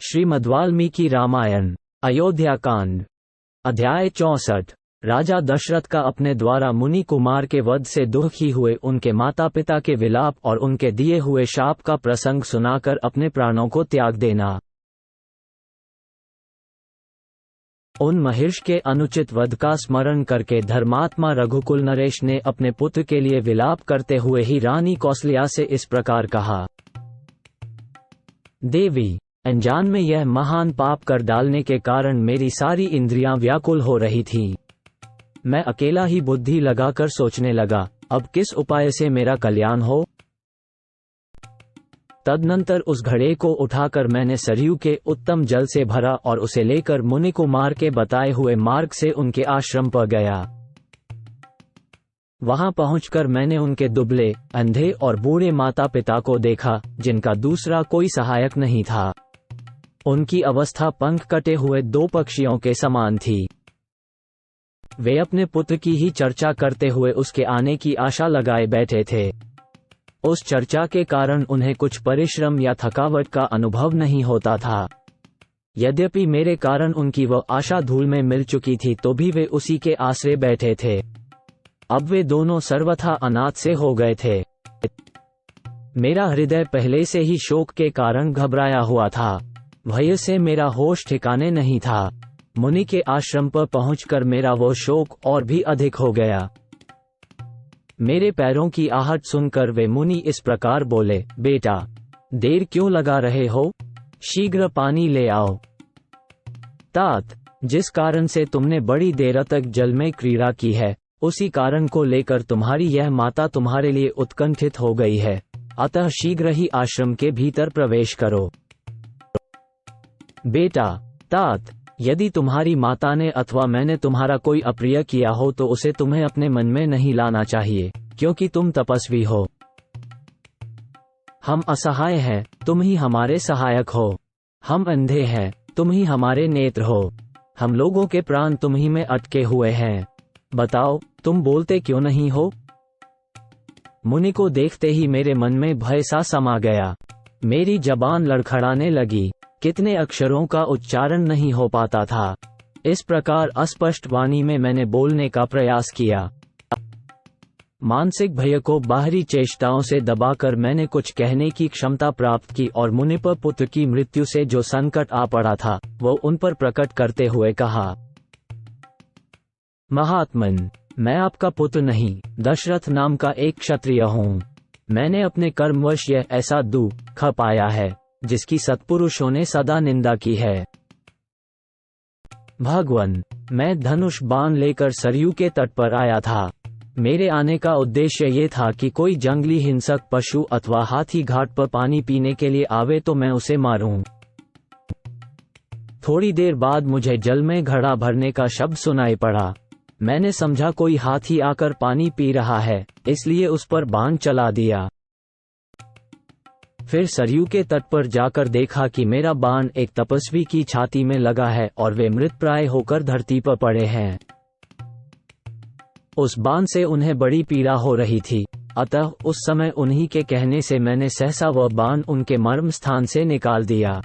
श्रीमद्वाल्मीकि रामायण अयोध्या कांड अध्याय 64। राजा दशरथ का अपने द्वारा मुनि कुमार के वध से दुखी हुए उनके माता पिता के विलाप और उनके दिए हुए शाप का प्रसंग सुनाकर अपने प्राणों को त्याग देना। उन महिर्ष के अनुचित वध का स्मरण करके धर्मात्मा रघुकुल नरेश ने अपने पुत्र के लिए विलाप करते हुए ही रानी कौसल्या से इस प्रकार कहा। देवी, अनजान में यह महान पाप कर डालने के कारण मेरी सारी इंद्रियां व्याकुल हो रही थीं। मैं अकेला ही बुद्धि लगाकर सोचने लगा, अब किस उपाय से मेरा कल्याण हो। तदनंतर उस घड़े को उठाकर मैंने सरयू के उत्तम जल से भरा और उसे लेकर मुनि कुमार के बताए हुए मार्ग से उनके आश्रम पर गया। वहां पहुंचकर मैंने उनके दुबले, अंधे और बूढ़े माता पिता को देखा, जिनका दूसरा कोई सहायक नहीं था। उनकी अवस्था पंख कटे हुए दो पक्षियों के समान थी। वे अपने पुत्र की ही चर्चा करते हुए उसके आने की आशा लगाए बैठे थे। उस चर्चा के कारण उन्हें कुछ परिश्रम या थकावट का अनुभव नहीं होता था। यद्यपि मेरे कारण उनकी वह आशा धूल में मिल चुकी थी, तो भी वे उसी के आश्रय बैठे थे। अब वे दोनों सर्वथा अनाथ से हो गए थे। मेरा हृदय पहले से ही शोक के कारण घबराया हुआ था। भय से मेरा होश ठिकाने नहीं था। मुनि के आश्रम पर पहुंचकर मेरा वो शोक और भी अधिक हो गया। मेरे पैरों की आहट सुनकर वे मुनि इस प्रकार बोले, बेटा, देर क्यों लगा रहे हो? शीघ्र पानी ले आओ। तात, जिस कारण से तुमने बड़ी देर तक जल में क्रीड़ा की है, उसी कारण को लेकर तुम्हारी यह माता तुम्हारे लिए उत्कंठित हो गई है। अतः शीघ्र ही आश्रम के भीतर प्रवेश करो। बेटा, तात, यदि तुम्हारी माता ने अथवा मैंने तुम्हारा कोई अप्रिय किया हो तो उसे तुम्हें अपने मन में नहीं लाना चाहिए, क्योंकि तुम तपस्वी हो। हम असहाय हैं, तुम ही हमारे सहायक हो। हम अंधे हैं, तुम ही हमारे नेत्र हो। हम लोगों के प्राण तुम ही में अटके हुए हैं। बताओ, तुम बोलते क्यों नहीं हो? मुनि को देखते ही मेरे मन में भय सा समा गया। मेरी जबान लड़खड़ाने लगी। कितने अक्षरों का उच्चारण नहीं हो पाता था। इस प्रकार अस्पष्ट वाणी में मैंने बोलने का प्रयास किया। मानसिक भय को बाहरी चेष्टाओं से दबाकर मैंने कुछ कहने की क्षमता प्राप्त की और मुनि पर पुत्र की मृत्यु से जो संकट आ पड़ा था, वो उन पर प्रकट करते हुए कहा। महात्मन, मैं आपका पुत्र नहीं, दशरथ नाम का एक क्षत्रिय हूँ। मैंने अपने कर्मवश यह ऐसा दुख पाया है, जिसकी सत्पुरुषों ने सदा निंदा की है। भगवान, मैं धनुष बाण लेकर सरयू के तट पर आया था। मेरे आने का उद्देश्य ये था कि कोई जंगली हिंसक पशु अथवा हाथी घाट पर पानी पीने के लिए आवे तो मैं उसे मारूं। थोड़ी देर बाद मुझे जल में घड़ा भरने का शब्द सुनाई पड़ा। मैंने समझा कोई हाथी आकर पानी पी रहा है, इसलिए उस पर बाण चला दिया। फिर सरयू के तट पर जाकर देखा कि मेरा बाण एक तपस्वी की छाती में लगा है और वे मृतप्राय होकर धरती पर पड़े हैं। उस बाण से उन्हें बड़ी पीड़ा हो रही थी, अतः उस समय उन्हीं के कहने से मैंने सहसा वह बाण उनके मर्म स्थान से निकाल दिया।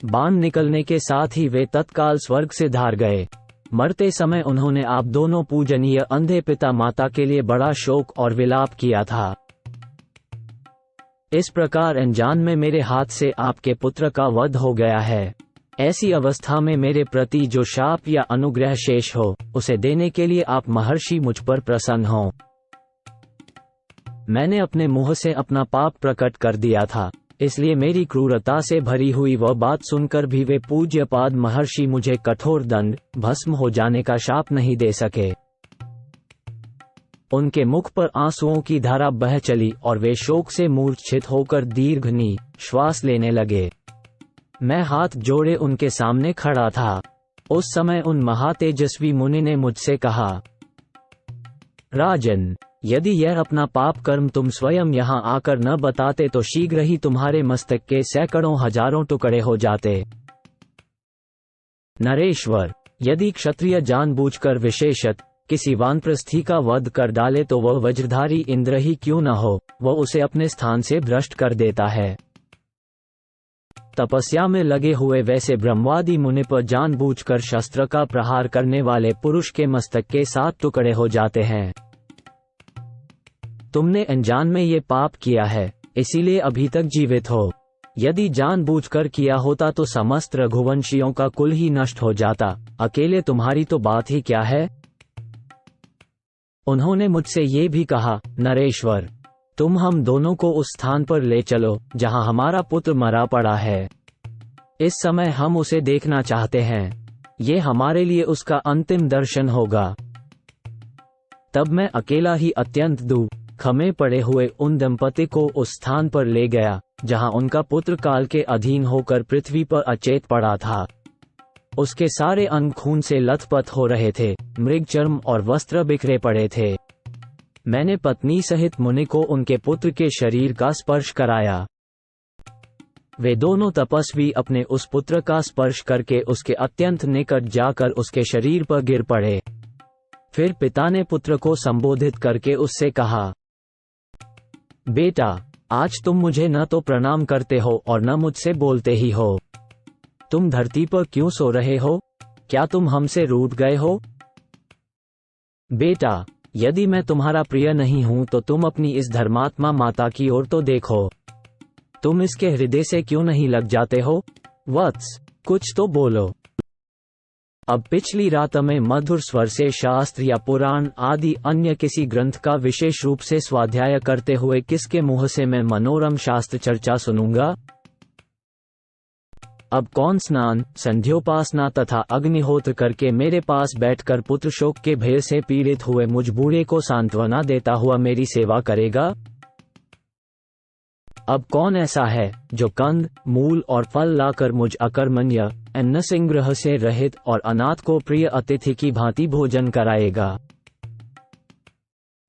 बाण निकलने के साथ ही वे तत्काल स्वर्ग से धार गए। मरते समय उन्होंने आप दोनों पूजनीय अंधे पिता माता के लिए बड़ा शोक और विलाप किया था। इस प्रकार अनजान में मेरे हाथ से आपके पुत्र का वध हो गया है। ऐसी अवस्था में मेरे प्रति जो शाप या अनुग्रह शेष हो, उसे देने के लिए आप महर्षि मुझ पर प्रसन्न हो। मैंने अपने मुंह से अपना पाप प्रकट कर दिया था, इसलिए मेरी क्रूरता से भरी हुई वह बात सुनकर भी वे पूज्यपाद महर्षि मुझे कठोर दंड, भस्म हो जाने का शाप नहीं दे सके। उनके मुख पर आंसुओं की धारा बह चली और वे शोक से मूर्छित होकर दीर्घ श्वास लेने लगे। मैं हाथ जोड़े उनके सामने खड़ा था। उस समय उन महातेजस्वी मुनि ने मुझसे कहा, राजन, यदि यह अपना पाप कर्म तुम स्वयं यहाँ आकर न बताते तो शीघ्र ही तुम्हारे मस्तक के सैकड़ों हजारों टुकड़े हो जाते। नरेश्वर, यदि क्षत्रिय जानबूझकर विशेषत किसी वानप्रस्थी का वध कर डाले तो वह वज्रधारी इंद्र ही क्यों न हो, वह उसे अपने स्थान से भ्रष्ट कर देता है। तपस्या में लगे हुए वैसे ब्रह्मवादी मुनि पर जानबूझकर शस्त्र का प्रहार करने वाले पुरुष के मस्तक के 7 टुकड़े हो जाते हैं। तुमने अनजान में ये पाप किया है, इसीलिए अभी तक जीवित हो। यदि जानबूझकर किया होता तो समस्त रघुवंशियों का कुल ही नष्ट हो जाता, अकेले तुम्हारी तो बात ही क्या है। उन्होंने मुझसे ये भी कहा, नरेश्वर, तुम हम दोनों को उस स्थान पर ले चलो जहां हमारा पुत्र मरा पड़ा है। इस समय हम उसे देखना चाहते हैं, ये हमारे लिए उसका अंतिम दर्शन होगा। तब मैं अकेला ही अत्यंत दुख में पड़े हुए उन दंपति को उस स्थान पर ले गया जहां उनका पुत्र काल के अधीन होकर पृथ्वी पर अचेत पड़ा था। उसके सारे अंग खून से लथपथ हो रहे थे, मृगचर्म और वस्त्र बिखरे पड़े थे। मैंने पत्नी सहित मुनि को उनके पुत्र के शरीर का स्पर्श कराया। वे दोनों तपस्वी अपने उस पुत्र का स्पर्श करके उसके अत्यंत निकट जाकर उसके शरीर पर गिर पड़े। फिर पिता ने पुत्र को संबोधित करके उससे कहा, बेटा, आज तुम मुझे न तो प्रणाम करते हो और न मुझसे बोलते ही हो। तुम धरती पर क्यों सो रहे हो? क्या तुम हमसे रूठ गए हो? बेटा, यदि मैं तुम्हारा प्रिय नहीं हूं तो तुम अपनी इस धर्मात्मा माता की ओर तो देखो। तुम इसके हृदय से क्यों नहीं लग जाते हो? वत्स, कुछ तो बोलो। अब पिछली रात में मधुर स्वर से शास्त्र या पुराण आदि अन्य किसी ग्रंथ का विशेष रूप से स्वाध्याय करते हुए किसके मुंह से मैं मनोरम शास्त्र चर्चा सुनूंगा? अब कौन स्नान, संध्योपासना तथा अग्निहोत्र करके मेरे पास बैठकर पुत्र शोक के भय से पीड़ित हुए मुझ बूढ़े को सांत्वना देता हुआ मेरी सेवा करेगा? अब कौन ऐसा है जो कंद, मूल और फल लाकर मुझ अकर्मण्य, अन्न संग्रह से रहित और अनाथ को प्रिय अतिथि की भांति भोजन कराएगा?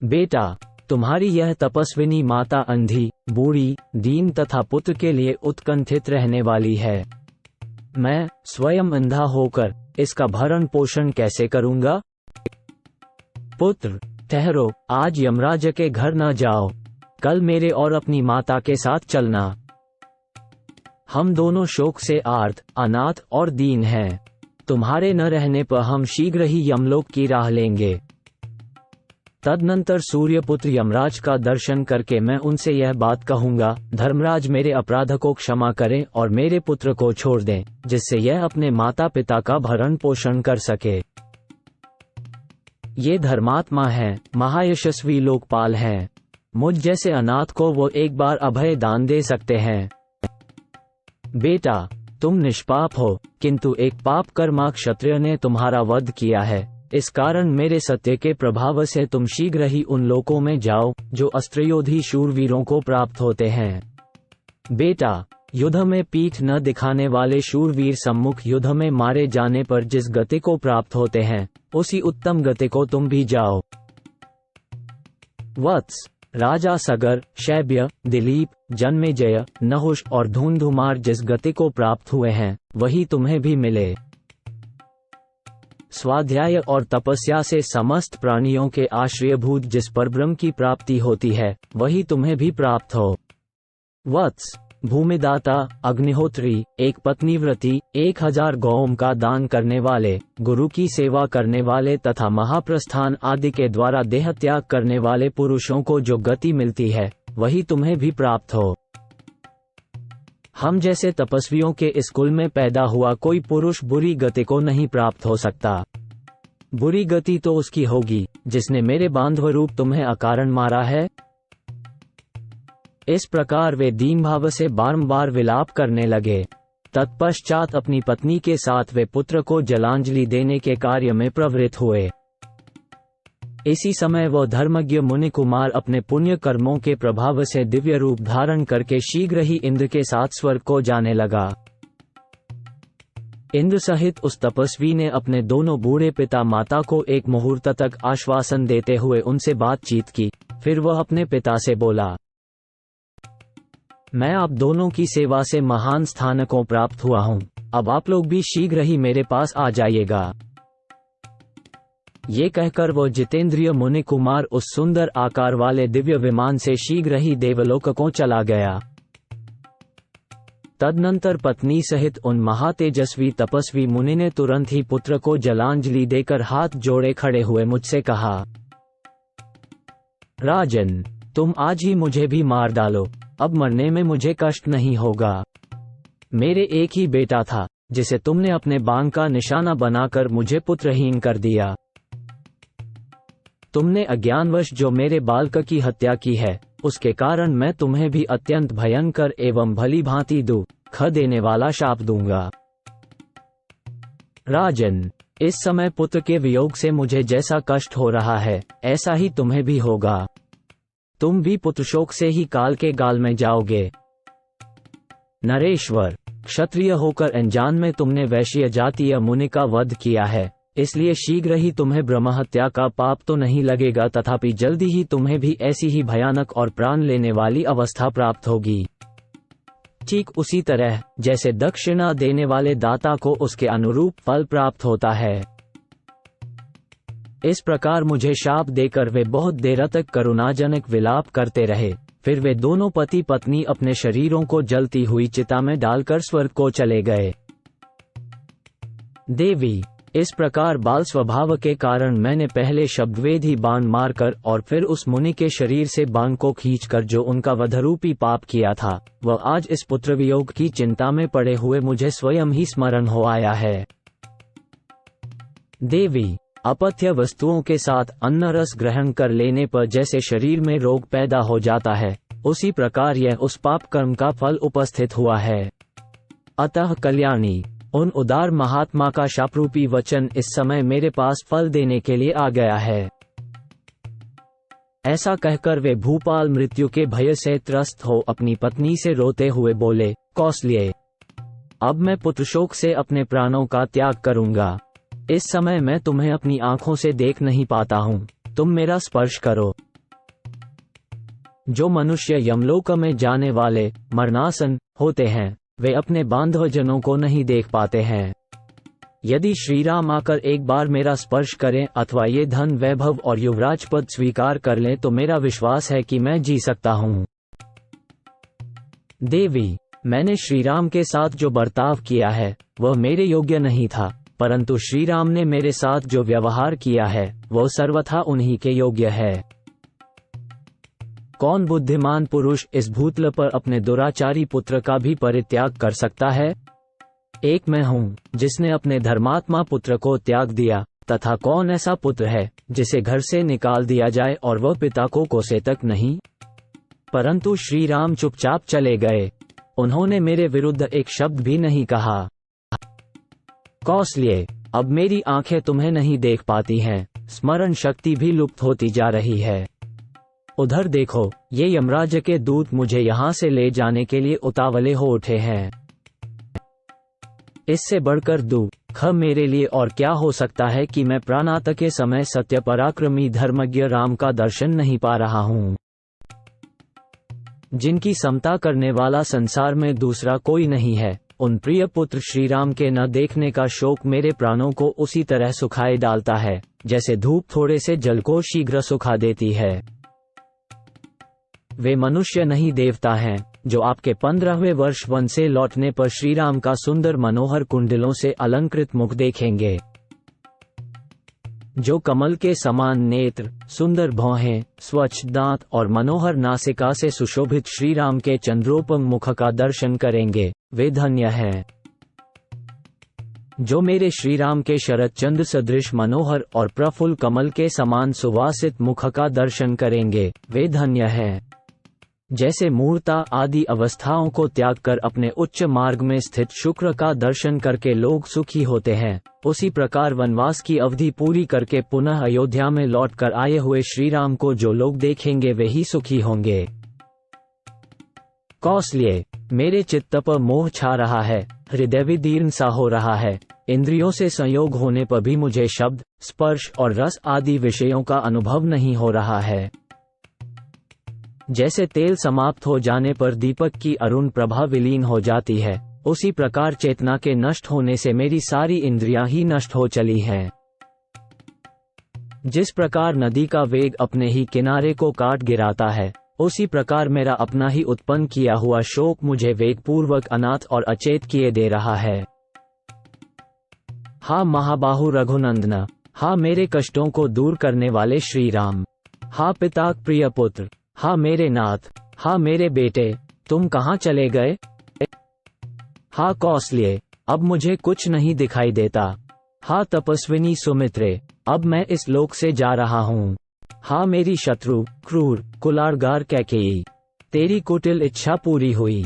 बेटा, तुम्हारी यह तपस्विनी माता अंधी, बूढ़ी, दीन तथा पुत्र के लिए उत्कंठित रहने वाली है। मैं स्वयं अंधा होकर इसका भरण पोषण कैसे करूंगा? पुत्र, ठहरो, आज यमराज के घर न जाओ, कल मेरे और अपनी माता के साथ चलना। हम दोनों शोक से आर्त, अनाथ और दीन हैं। तुम्हारे न रहने पर हम शीघ्र ही यमलोक की राह लेंगे। तदनंतर सूर्यपुत्र यमराज का दर्शन करके मैं उनसे यह बात कहूंगा, धर्मराज मेरे अपराध को क्षमा करें और मेरे पुत्र को छोड़ दें, जिससे यह अपने माता पिता का भरण पोषण कर सके। ये धर्मात्मा हैं, महायशस्वी लोकपाल हैं। मुझ जैसे अनाथ को वो एक बार अभय दान दे सकते हैं। बेटा, तुम निष्पाप हो, किंतु एक पाप कर्मा क्षत्रिय ने तुम्हारा वध किया है। इस कारण मेरे सत्य के प्रभाव से तुम शीघ्र ही उन लोकों में जाओ जो अस्त्रयोधी शूरवीरों को प्राप्त होते हैं। बेटा, युद्ध में पीठ न दिखाने वाले शूरवीर सम्मुख युद्ध में मारे जाने पर जिस गति को प्राप्त होते हैं, उसी उत्तम गति को तुम भी जाओ। वत्स, राजा सगर, शैब्य, दिलीप, जन्मेजय, नहुष और धुंधुमार जिस गति को प्राप्त हुए हैं, वही तुम्हें भी मिले। स्वाध्याय और तपस्या से समस्त प्राणियों के आश्रयभूत जिस परब्रह्म की प्राप्ति होती है, वही तुम्हें भी प्राप्त हो। वत्स, भूमिदाता, अग्निहोत्री, एक पत्नीव्रती, 1000 गौओं का दान करने वाले, गुरु की सेवा करने वाले तथा महाप्रस्थान आदि के द्वारा देह त्याग करने वाले पुरुषों को जो गति मिलती है, वही तुम्हें भी प्राप्त हो। हम जैसे तपस्वियों के इस कुल में पैदा हुआ कोई पुरुष बुरी गति को नहीं प्राप्त हो सकता। बुरी गति तो उसकी होगी जिसने मेरे बांधव रूप तुम्हें अकारण मारा है। इस प्रकार वे दीन भाव से बारंबार विलाप करने लगे। तत्पश्चात अपनी पत्नी के साथ वे पुत्र को जलांजलि देने के कार्य में प्रवृत्त हुए। इसी समय वह धर्मज्ञ मुनि कुमार अपने पुण्य कर्मों के प्रभाव से दिव्य रूप धारण करके शीघ्र ही इंद्र के साथ स्वर्ग को जाने लगा। इंद्र सहित उस तपस्वी ने अपने दोनों बूढ़े पिता माता को एक मुहूर्त तक आश्वासन देते हुए उनसे बातचीत की। फिर वह अपने पिता से बोला, मैं आप दोनों की सेवा से महान स्थान को प्राप्त हुआ हूँ। अब आप लोग भी शीघ्र ही मेरे पास आ जाइएगा। ये कहकर वो जितेंद्रिय मुनि कुमार उस सुंदर आकार वाले दिव्य विमान से शीघ्र ही देवलोक को चला गया। तदनंतर पत्नी सहित उन महातेजस्वी तपस्वी मुनि ने तुरंत ही पुत्र को जलांजलि देकर हाथ जोड़े खड़े हुए मुझसे कहा, राजन, तुम आज ही मुझे भी मार डालो, अब मरने में मुझे कष्ट नहीं होगा। मेरे एक ही बेटा था जिसे तुमने अपने बाण का निशाना बनाकर मुझे पुत्रहीन कर दिया। तुमने अज्ञानवश जो मेरे बालक की हत्या की है, उसके कारण मैं तुम्हें भी अत्यंत भयंकर एवं भली भांति दुख देने वाला शाप दूंगा। राजन, इस समय पुत्र के वियोग से मुझे जैसा कष्ट हो रहा है, ऐसा ही तुम्हें भी होगा। तुम भी पुत्रशोक से ही काल के गाल में जाओगे। नरेश्वर, क्षत्रिय होकर अनजान में तुमने वैश्य जातीय मुनि का वध किया है, इसलिए शीघ्र ही तुम्हें ब्रह्महत्या का पाप तो नहीं लगेगा, तथापि जल्दी ही तुम्हें भी ऐसी ही भयानक और प्राण लेने वाली अवस्था प्राप्त होगी। ठीक उसी तरह जैसे दक्षिणा देने वाले दाता को उसके अनुरूप फल प्राप्त होता है। इस प्रकार मुझे शाप देकर वे बहुत देर तक करुणाजनक विलाप करते रहे। फिर वे दोनों पति पत्नी अपने शरीरों को जलती हुई चिता में डालकर स्वर्ग को चले गए। देवी, इस प्रकार बाल स्वभाव के कारण मैंने पहले शब्दवेदी बाण मारकर और फिर उस मुनि के शरीर से बाण को खींचकर जो उनका वधरूपी पाप किया था, वह आज इस पुत्र वियोग की चिंता में पड़े हुए मुझे स्वयं ही स्मरण हो आया है। देवी, अपथ्य वस्तुओं के साथ अन्न रस ग्रहण कर लेने पर जैसे शरीर में रोग पैदा हो जाता है, उसी प्रकार यह उस पाप कर्म का फल उपस्थित हुआ है। अतः कल्याणी, उन उदार महात्मा का शापरूपी वचन इस समय मेरे पास फल देने के लिए आ गया है। ऐसा कहकर वे भूपाल मृत्यु के भय से त्रस्त हो अपनी पत्नी से रोते हुए बोले, कौसल्ये, अब मैं पुत्रशोक से अपने प्राणों का त्याग करूंगा। इस समय मैं तुम्हें अपनी आंखों से देख नहीं पाता हूँ, तुम मेरा स्पर्श करो। जो मनुष्य यमलोक में जाने वाले मरणासन होते हैं, वे अपने बांधवजनों को नहीं देख पाते हैं। यदि श्रीराम आकर एक बार मेरा स्पर्श करें अथवा ये धन वैभव और युवराज पद स्वीकार कर लें तो मेरा विश्वास है कि मैं जी सकता हूँ। देवी, मैंने श्रीराम के साथ जो बर्ताव किया है वह मेरे योग्य नहीं था, परंतु श्रीराम ने मेरे साथ जो व्यवहार किया है वह सर्वथा उन्हीं के योग्य है। कौन बुद्धिमान पुरुष इस भूतल पर अपने दुराचारी पुत्र का भी परित्याग कर सकता है? एक मैं हूँ जिसने अपने धर्मात्मा पुत्र को त्याग दिया, तथा कौन ऐसा पुत्र है जिसे घर से निकाल दिया जाए और वह पिता को कोसे तक नहीं? परंतु श्री राम चुपचाप चले गए, उन्होंने मेरे विरुद्ध एक शब्द भी नहीं कहा। कौसल्ये, अब मेरी आंखें तुम्हें नहीं देख पाती हैं, स्मरण शक्ति भी लुप्त होती जा रही है। उधर देखो, ये यमराज के दूत मुझे यहाँ से ले जाने के लिए उतावले हो उठे हैं। इससे बढ़कर दुख मेरे लिए और क्या हो सकता है कि मैं प्राणात के समय सत्य पराक्रमी धर्मज्ञ राम का दर्शन नहीं पा रहा हूँ, जिनकी समता करने वाला संसार में दूसरा कोई नहीं है। उन प्रिय पुत्र श्रीराम के न देखने का शोक मेरे प्राणों को उसी तरह सुखाए डालता है जैसे धूप थोड़े से जल को शीघ्र सुखा देती है। वे मनुष्य नहीं देवता हैं जो आपके 15वें वर्ष वन से लौटने पर श्रीराम का सुंदर मनोहर कुंडलों से अलंकृत मुख देखेंगे, जो कमल के समान नेत्र, सुंदर भौहें, स्वच्छ दांत और मनोहर नासिका से सुशोभित श्रीराम के चंद्रोपम मुख का दर्शन करेंगे, वे धन्य हैं। जो मेरे श्रीराम के शरद चंद्र सदृश मनोहर और प्रफुल्ल कमल के समान सुवासित मुख का दर्शन करेंगे, वे धन्य हैं। जैसे मूर्ता आदि अवस्थाओं को त्याग कर अपने उच्च मार्ग में स्थित शुक्र का दर्शन करके लोग सुखी होते हैं, उसी प्रकार वनवास की अवधि पूरी करके पुनः अयोध्या में लौटकर आए हुए श्रीराम को जो लोग देखेंगे वे ही सुखी होंगे। कौसल्ये, मेरे चित्त पर मोह छा रहा है, हृदय विदीर्ण सा हो रहा है। इंद्रियों से संयोग होने पर भी मुझे शब्द, स्पर्श और रस आदि विषयों का अनुभव नहीं हो रहा है। जैसे तेल समाप्त हो जाने पर दीपक की अरुण प्रभा विलीन हो जाती है, उसी प्रकार चेतना के नष्ट होने से मेरी सारी इंद्रियां ही नष्ट हो चली हैं। जिस प्रकार नदी का वेग अपने ही किनारे को काट गिराता है, उसी प्रकार मेरा अपना ही उत्पन्न किया हुआ शोक मुझे वेगपूर्वक अनाथ और अचेत किए दे रहा है। हा महाबाहु रघुनंदन, हा मेरे कष्टों को दूर करने वाले श्री राम, हा पिता प्रिय पुत्र, हा मेरे नाथ, हा मेरे बेटे, तुम कहाँ चले गए? हा कौसल्य, अब मुझे कुछ नहीं दिखाई देता। हा तपस्विनी सुमित्रे, अब मैं इस लोक से जा रहा हूँ। हा मेरी शत्रु क्रूर कुलारगार कैकेयी, तेरी कुटिल इच्छा पूरी हुई।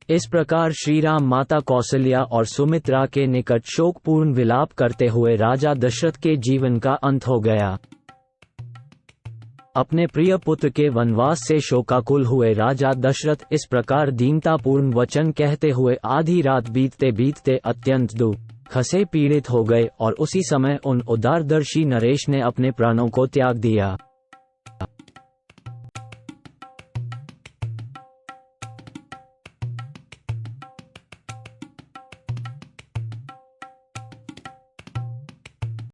इस प्रकार श्री राम माता कौसल्या और सुमित्रा के निकट शोकपूर्ण विलाप करते हुए राजा दशरथ के जीवन का अंत हो गया। अपने प्रिय पुत्र के वनवास से शोकाकुल हुए राजा दशरथ इस प्रकार दीनतापूर्ण वचन कहते हुए आधी रात बीतते बीतते अत्यंत दुख से पीड़ित हो गए और उसी समय उन उदारदर्शी नरेश ने अपने प्राणों को त्याग दिया।